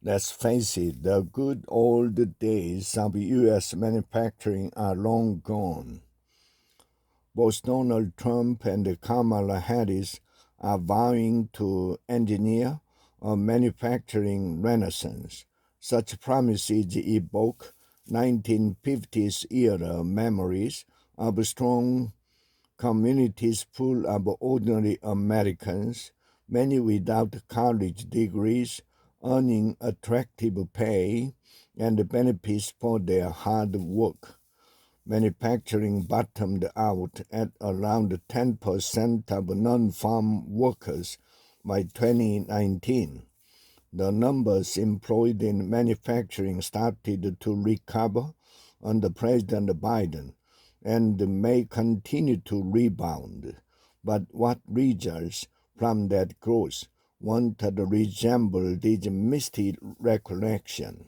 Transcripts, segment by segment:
Let's face it, the good old days of U.S. manufacturing are long gone. Both Donald Trump and Kamala Harris are vowing to engineer a manufacturing renaissance. Such promises evoke 1950s era memories of strong communities full of ordinary Americans, many without college degrees, earning attractive pay and benefits for their hard work. Manufacturing bottomed out at around 10% of non-farm workers by 2019. The numbers employed in manufacturing started to recover under President Biden and may continue to rebound. But what results from that growth won't resemble these misty recollections.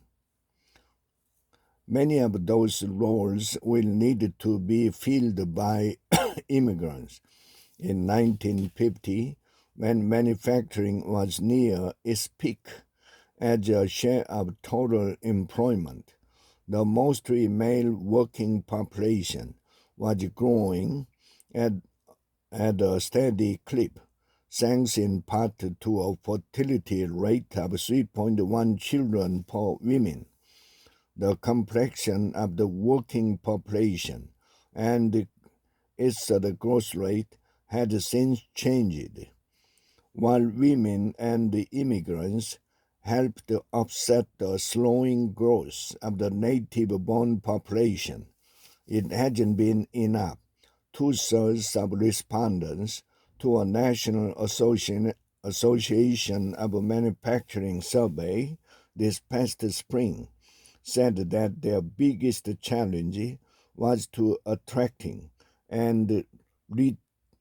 Many of those roles will need to be filled by immigrants. In 1950, when manufacturing was near its peak as a share of total employment, the mostly male working population was growing at a steady clip, thanks in part to a fertility rate of 3.1 children per woman. The complexion of the working population and its growth rate had since changed. While women and immigrants helped offset the slowing growth of the native-born population, it hasn't been enough. Two-thirds of respondents to a National Association of Manufacturing survey this past spring said that their biggest challenge was to attracting and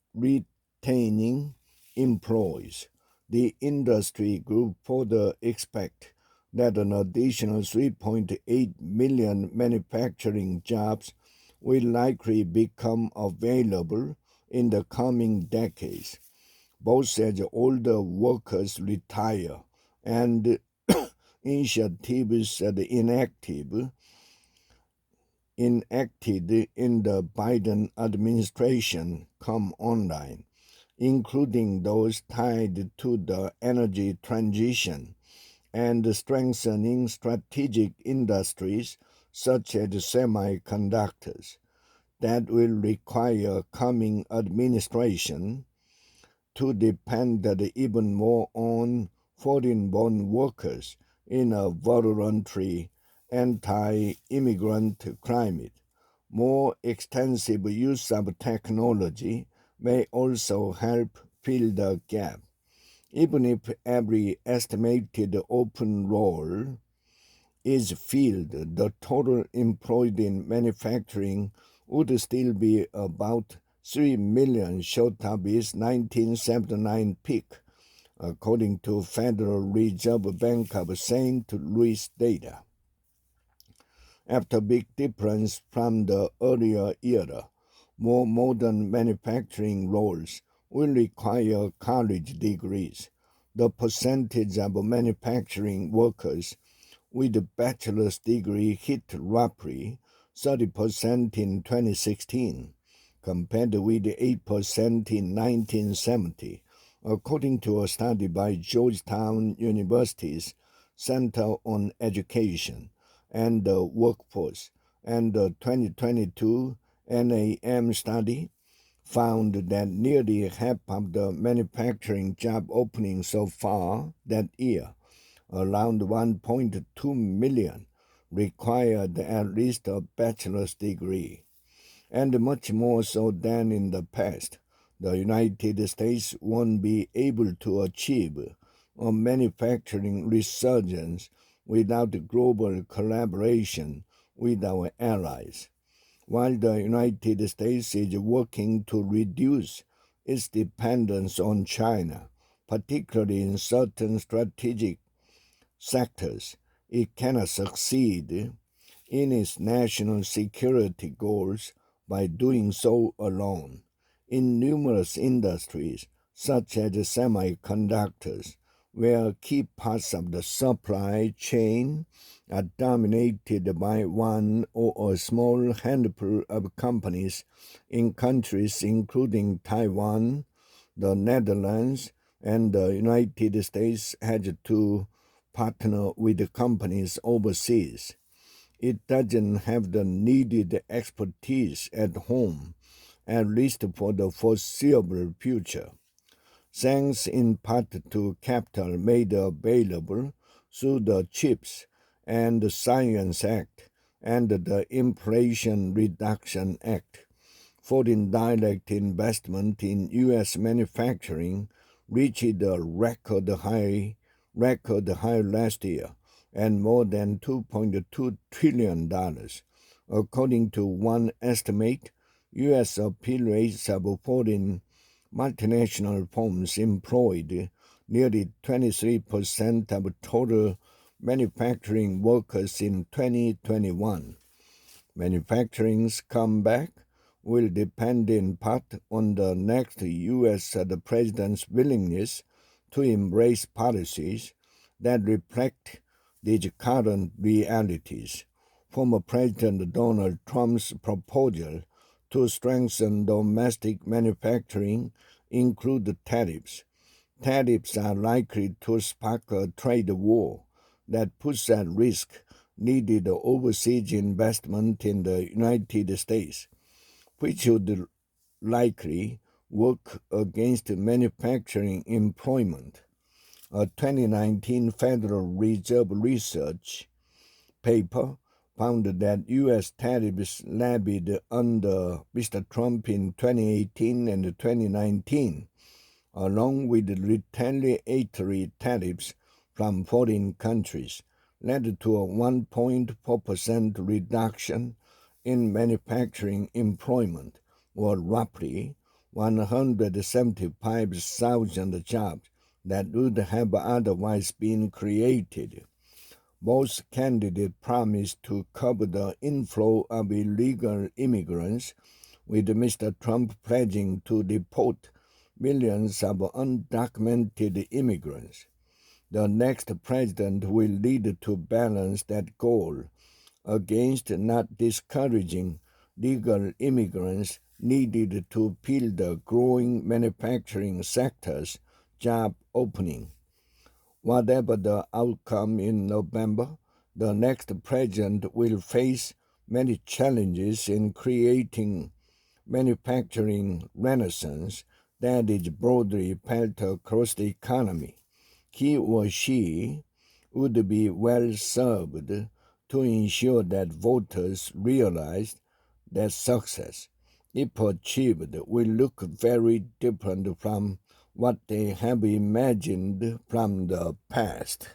retaining employees. The industry group further expect that an additional 3.8 million manufacturing jobs will likely become available in the coming decades, both as older workers retire and initiatives enacted in the Biden administration come online, including those tied to the energy transition and strengthening strategic industries such as semiconductors, that will require coming administration to depend even more on foreign-born workers in a voluntary anti-immigrant climate. More extensive use of technology may also help fill the gap. Even if every estimated open role is filled, the total employed in manufacturing would still be about 3 million short of its 1979 peak, according to Federal Reserve Bank of St. Louis data. After big difference from the earlier era, more modern manufacturing roles will require college degrees. The percentage of manufacturing workers with a bachelor's degree hit roughly 30% in 2016, compared with 8% in 1970, according to a study by Georgetown University's Center on Education and the Workforce, and the 2022 NAM study found that nearly half of the manufacturing job openings so far that year, around 1.2 million, required at least a bachelor's degree, and much more so than in the past. The United States won't be able to achieve a manufacturing resurgence without global collaboration with our allies. While the United States is working to reduce its dependence on China, particularly in certain strategic sectors, it cannot succeed in its national security goals by doing so alone. In numerous industries, such as semiconductors, where key parts of the supply chain are dominated by one or a small handful of companies in countries including Taiwan, the Netherlands, and the United States has to partner with the companies overseas. It doesn't have the needed expertise at home, at least for the foreseeable future. Thanks in part to capital made available through the CHIPS and Science Act and the Inflation Reduction Act. Foreign direct investment in U.S. manufacturing reached a record high last year, and more than $2.2 trillion. According to one estimate, U.S. appeal rates of foreign multinational firms employed nearly 23% of total manufacturing workers in 2021. Manufacturing's comeback will depend in part on the next U.S. President's willingness to embrace policies that reflect these current realities. Former President Donald Trump's proposal to strengthen domestic manufacturing include tariffs. Tariffs are likely to spark a trade war that puts at risk needed overseas investment in the United States, which would likely work against manufacturing employment. A 2019 Federal Reserve research paper found that U.S. tariffs levied under Mr. Trump in 2018 and 2019, along with retaliatory tariffs from foreign countries, led to a 1.4% reduction in manufacturing employment, or roughly 175,000 jobs that would have otherwise been created. Both candidates promised to curb the inflow of illegal immigrants, with Mr. Trump pledging to deport millions of undocumented immigrants. The next president will need to balance that goal against not discouraging legal immigrants needed to fill the growing manufacturing sector's job opening. Whatever the outcome in November, the next president will face many challenges in creating manufacturing renaissance that is broadly felt across the economy. He or she would be well served to ensure that voters realize that success, if achieved, will look very different from what they have imagined from the past.